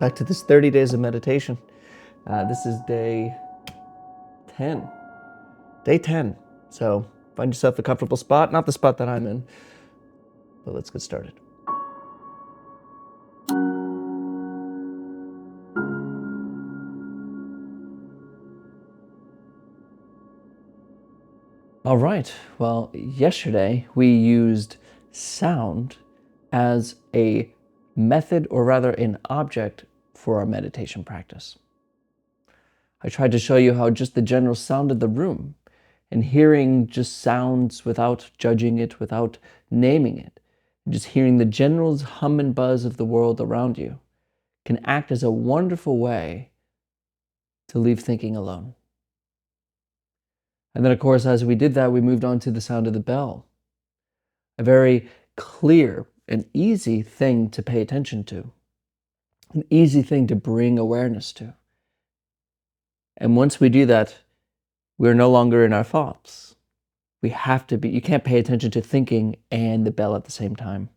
Back to this 30 days of meditation. This is day 10. Day 10. So find yourself a comfortable spot, not the spot that I'm in, but let's get started. All right. Well, yesterday we used sound as a method, or rather an object, for our meditation practice. I tried to show you how just the general sound of the room and hearing just sounds without judging it, without naming it, and just hearing the general hum and buzz of the world around you can act as a wonderful way to leave thinking alone. And then, of course, as we did that, we moved on to the sound of the bell, a very clear and easy thing to pay attention to, an easy thing to bring awareness to. And once we do that, we're no longer in our thoughts. We have to be, you can't pay attention to thinking and the bell at the same time.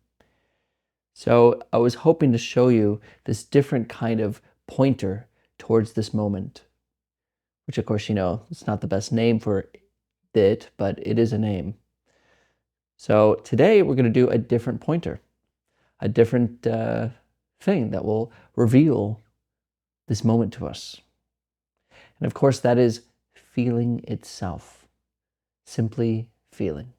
So I was hoping to show you this different kind of pointer towards this moment, which of course, it's not the best name for it, but it is a name. So today we're going to do a different pointer, a different thing that will reveal this moment to us. And of course, that is feeling itself, simply feeling.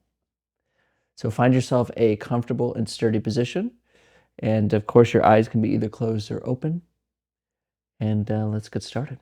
So find yourself a comfortable and sturdy position. And of course, your eyes can be either closed or open. And let's get started.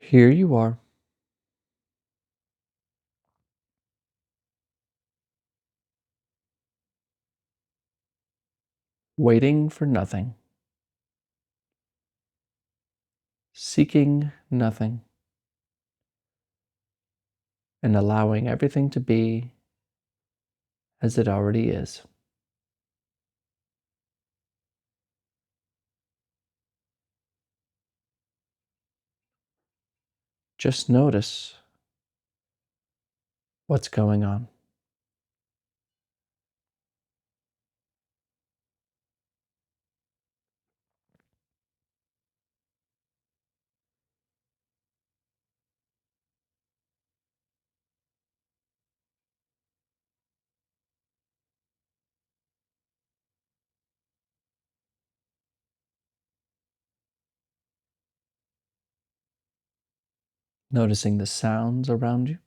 Here you are, waiting for nothing, seeking nothing, and allowing everything to be as it already is. Just notice what's going on. Noticing the sounds around you.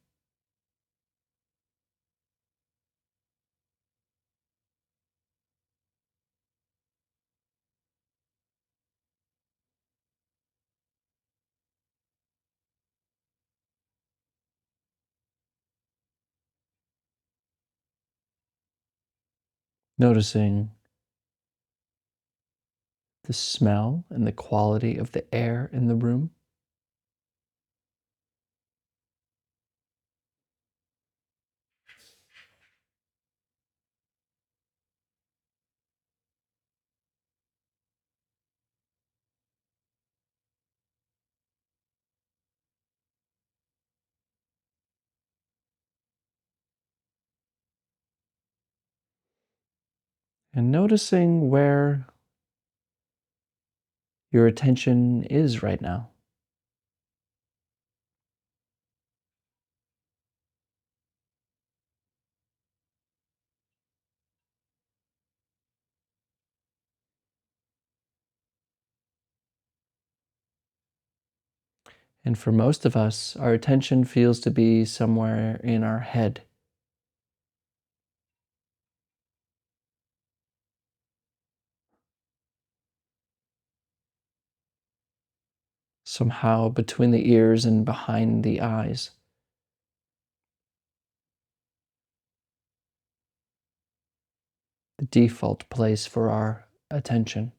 Noticing the smell and the quality of the air in the room. And noticing where your attention is right now. And for most of us, our attention feels to be somewhere in our head, somehow between the ears and behind the eyes. The default place for our attention.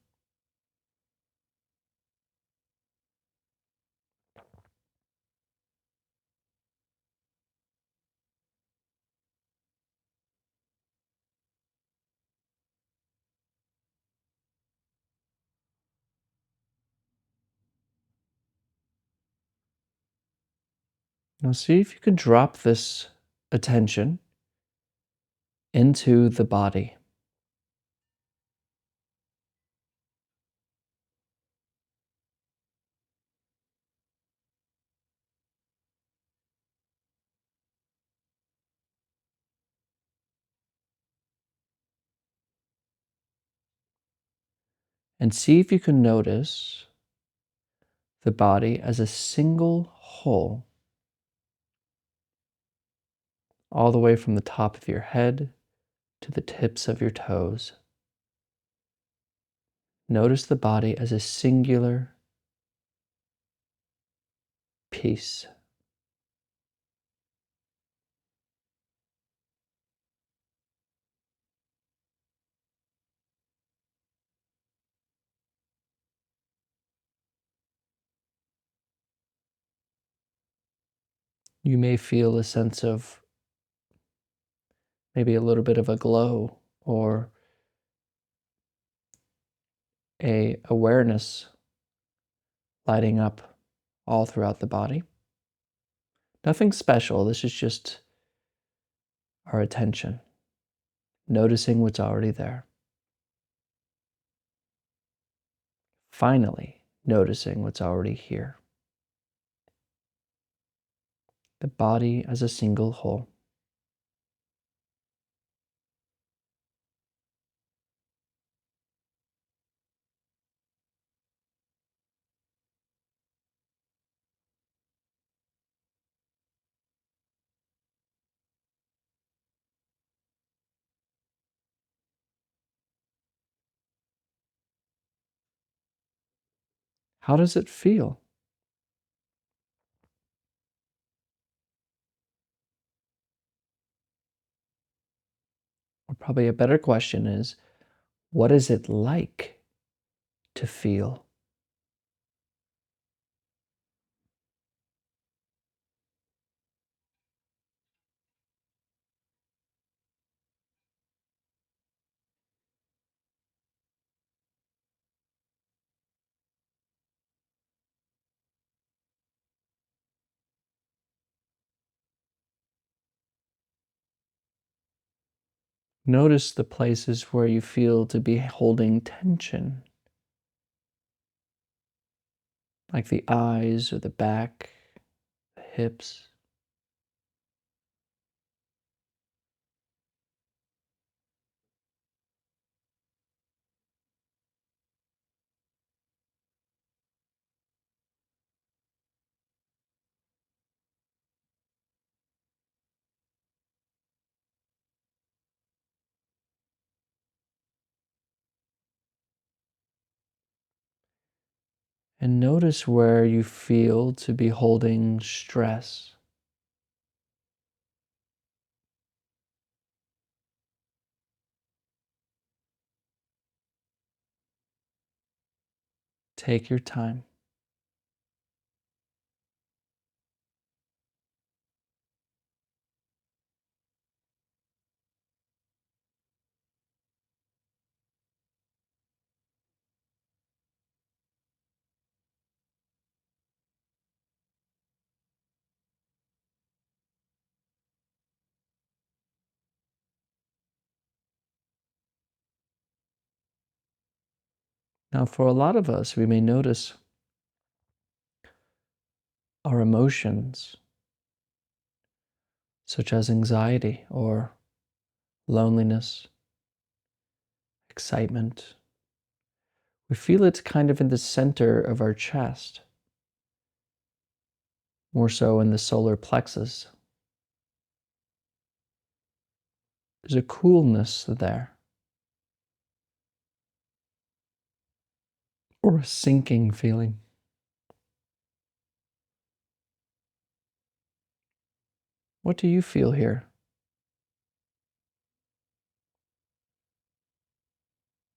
Now, see if you can drop this attention into the body. And see if you can notice the body as a single whole, all the way from the top of your head to the tips of your toes. Notice the body as a singular piece. You may feel a sense of maybe a little bit of a glow or a awareness lighting up all throughout the body. Nothing special. This is just our attention, noticing what's already there. Finally, noticing what's already here. The body as a single whole. How does it feel? Or probably a better question is, what is it like to feel? Notice the places where you feel to be holding tension, like the eyes or the back, the hips. And notice where you feel to be holding stress. Take your time. Now, for a lot of us, we may notice our emotions, such as anxiety or loneliness, excitement. We feel it's kind of in the center of our chest, more so in the solar plexus. There's a coolness there, or a sinking feeling. What do you feel here?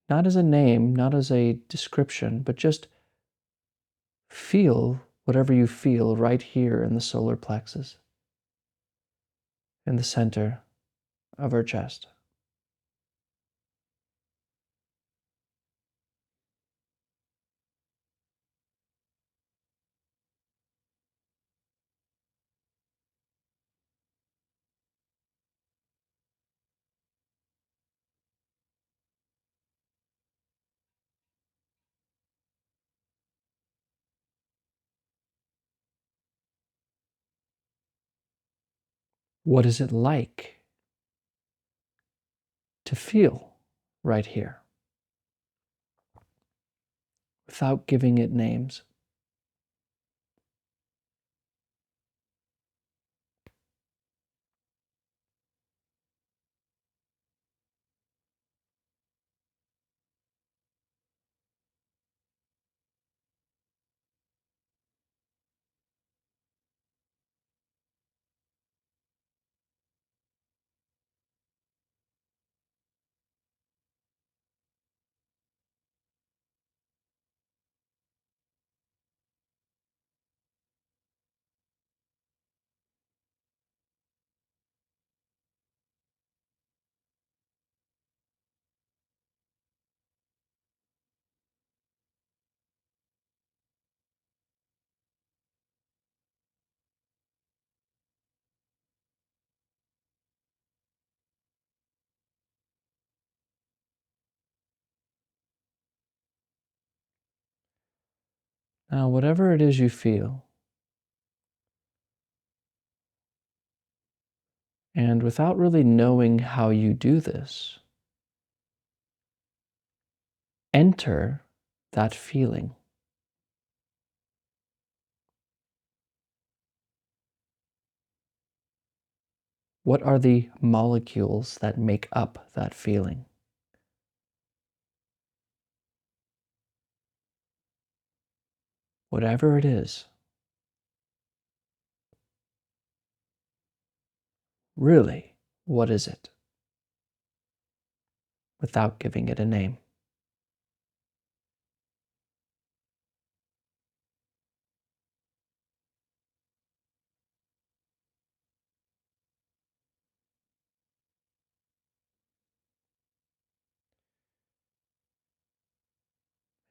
Not as a name, not as a description, but just feel whatever you feel right here in the solar plexus, in the center of our chest. What is it like to feel right here without giving it names? Now, whatever it is you feel, and without really knowing how you do this, enter that feeling. What are the molecules that make up that feeling? Whatever it is, really, what is it? Without giving it a name.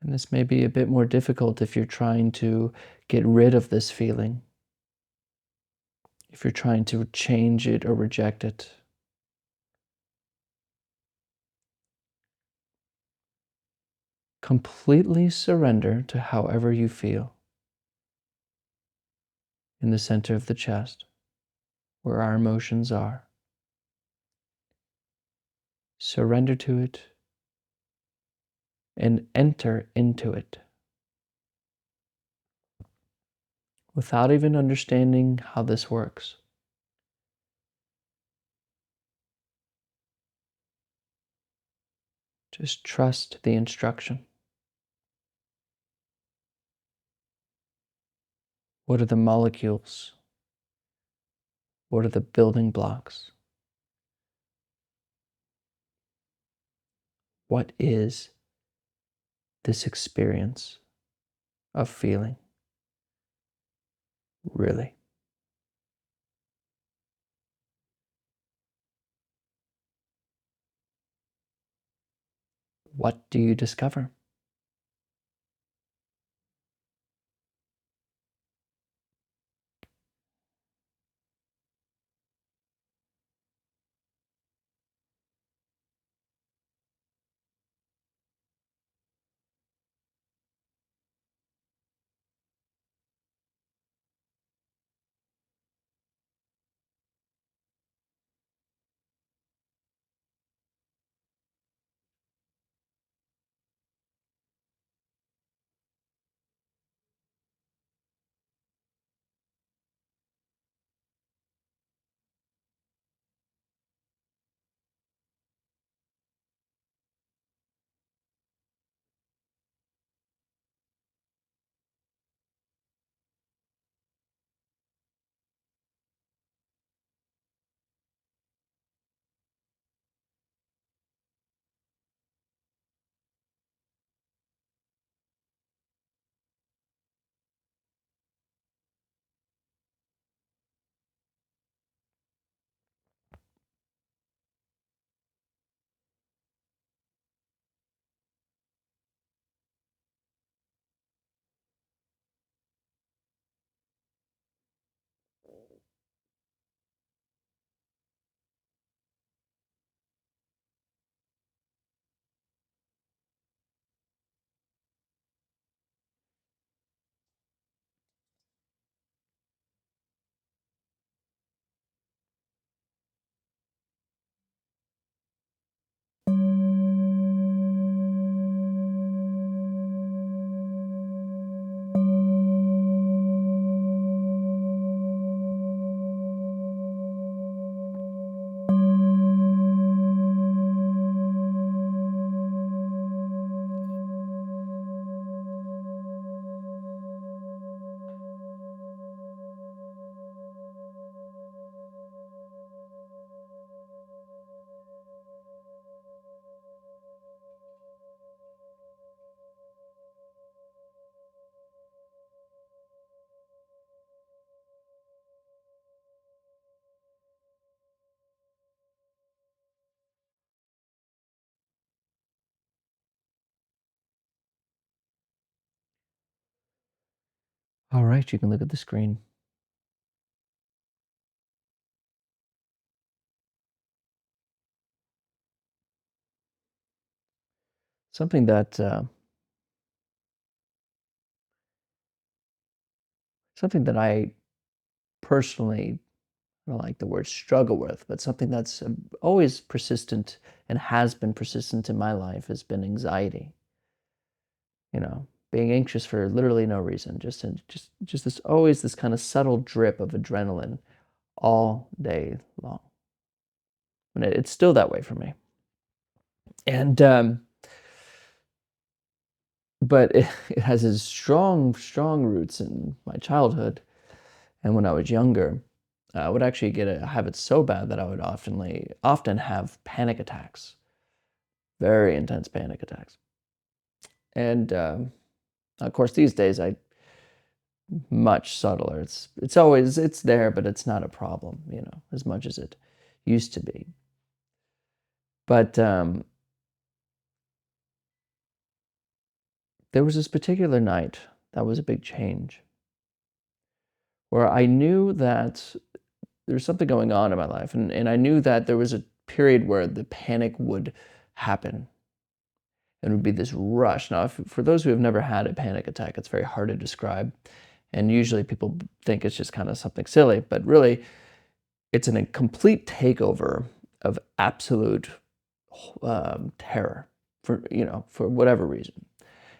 And this may be a bit more difficult if you're trying to get rid of this feeling, if you're trying to change it or reject it. Completely surrender to however you feel in the center of the chest, where our emotions are. Surrender to it and enter into it without even understanding how this works. Just trust the instruction. What are the molecules? What are the building blocks? What is this experience of feeling. Really. What do you discover? All right, you can look at the screen. Something that I personally, I don't like the word struggle with, but something that's always persistent and has been persistent in my life has been anxiety. Being anxious for literally no reason, just this always this kind of subtle drip of adrenaline all day long. And it's still that way for me. And but it has its strong roots in my childhood. And when I was younger, I would actually have it so bad that I would often have panic attacks, very intense panic attacks. And of course, these days I much subtler. It's there, but it's not a problem, as much as it used to be. But there was this particular night that was a big change, where I knew that there was something going on in my life, and I knew that there was a period where the panic would happen. It would be this rush. Now, for those who have never had a panic attack, it's very hard to describe. And usually people think it's just kind of something silly, but really it's a complete takeover of absolute terror for whatever reason.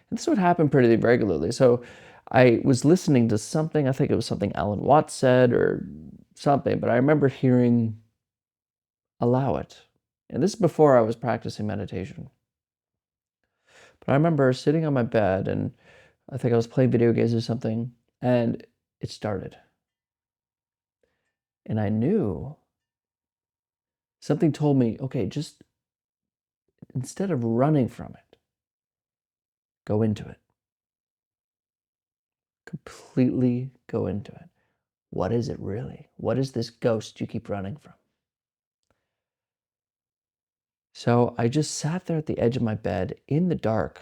And this would happen pretty regularly. So I was listening to something, I think it was something Alan Watts said or something, but I remember hearing, allow it. And this is before I was practicing meditation. But I remember sitting on my bed and I think I was playing video games or something, and it started. And I knew something told me, okay, just instead of running from it, go into it. Completely go into it. What is it really? What is this ghost you keep running from? So I just sat there at the edge of my bed in the dark,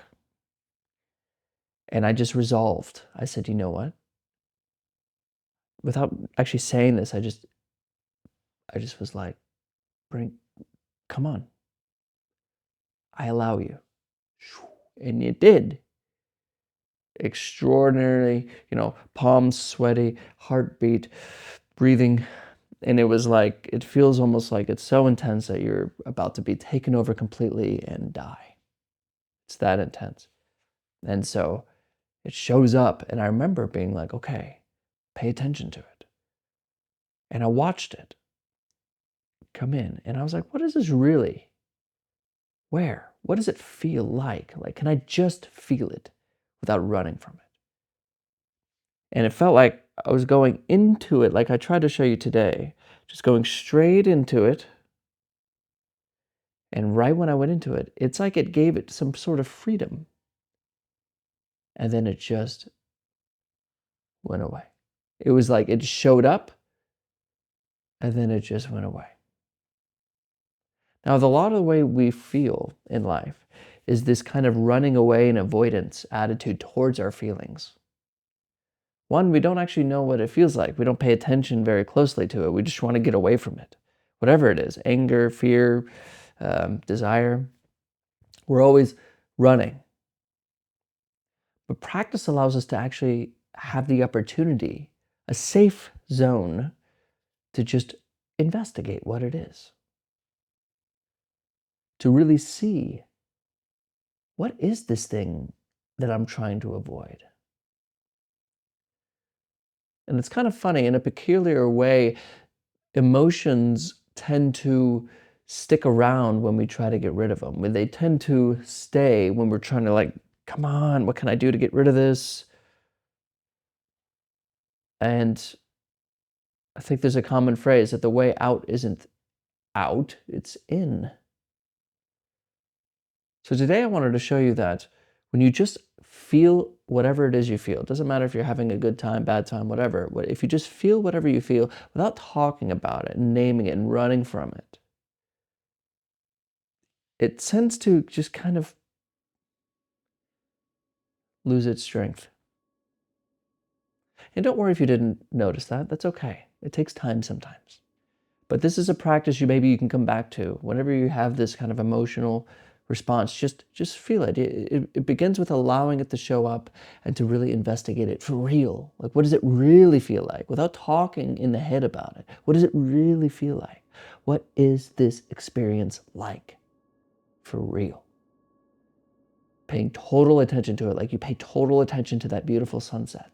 and I just resolved. I said, you know what? Without actually saying this, I just was like, come on. I allow you. And it did. Extraordinarily, palms sweaty, heartbeat, breathing. And it was like, it feels almost like it's so intense that you're about to be taken over completely and die. It's that intense. And so it shows up. And I remember being like, okay, pay attention to it. And I watched it come in. And I was like, what is this really? Where? What does it feel like? Like, can I just feel it without running from it? And it felt like I was going into it, like I tried to show you today, just going straight into it. And right when I went into it, it's like it gave it some sort of freedom. And then it just went away. It was like it showed up and then it just went away. Now, a lot of the way we feel in life is this kind of running away and avoidance attitude towards our feelings. One, we don't actually know what it feels like. We don't pay attention very closely to it. We just want to get away from it. Whatever it is, anger, fear, desire, we're always running. But practice allows us to actually have the opportunity, a safe zone, to just investigate what it is. To really see, what is this thing that I'm trying to avoid? And it's kind of funny, in a peculiar way, emotions tend to stick around when we try to get rid of them. When they tend to stay when we're trying to, like, come on, what can I do to get rid of this? And I think there's a common phrase that the way out isn't out, it's in. So today I wanted to show you that when you just feel whatever it is you feel, it doesn't matter if you're having a good time, bad time, whatever, if you just feel whatever you feel without talking about it and naming it and running from it, it tends to just kind of lose its strength. And don't worry if you didn't notice that. That's okay. It takes time sometimes. But this is a practice maybe you can come back to whenever you have this kind of emotional response. Just feel it. It begins with allowing it to show up and to really investigate it for real. Like, what does it really feel like? Without talking in the head about it. What does it really feel like? What is this experience like for real? Paying total attention to it, like you pay total attention to that beautiful sunset.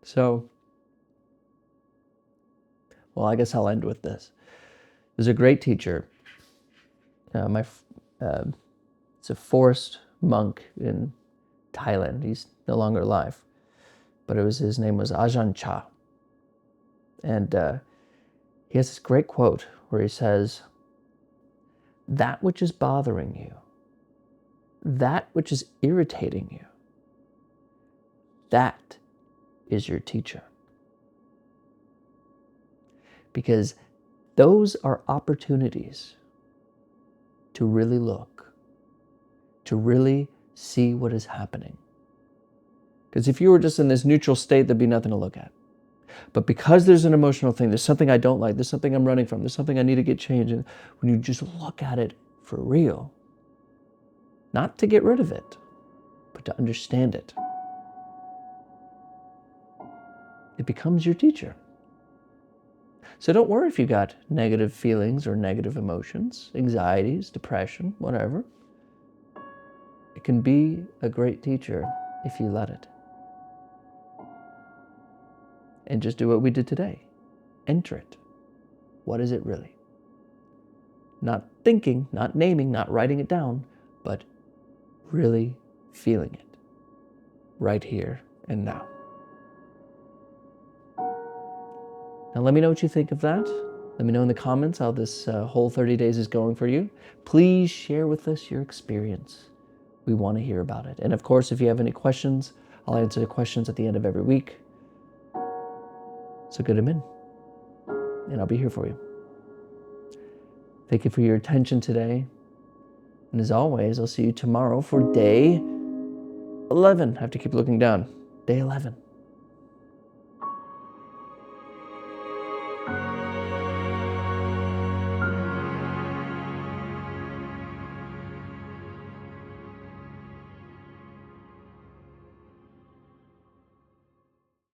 So, well, I guess I'll end with this. There's a great teacher. It's a forest monk in Thailand. He's no longer alive, but his name was Ajahn Chah. And he has this great quote where he says, that which is bothering you, that which is irritating you, that is your teacher. Because those are opportunities to really look, to really see what is happening. Because if you were just in this neutral state, there'd be nothing to look at. But because there's an emotional thing, there's something I don't like, there's something I'm running from, there's something I need to get changed, and when you just look at it for real, not to get rid of it, but to understand it, it becomes your teacher. So don't worry if you got negative feelings or negative emotions, anxieties, depression, whatever. It can be a great teacher if you let it. And just do what we did today. Enter it. What is it really? Not thinking, not naming, not writing it down, but really feeling it right here and now. Now let me know what you think of that. Let me know in the comments how this whole 30 days is going for you. Please share with us your experience. We want to hear about it. And of course, if you have any questions, I'll answer the questions at the end of every week. So get them in, and I'll be here for you. Thank you for your attention today. And as always, I'll see you tomorrow for day 11. I have to keep looking down. Day 11.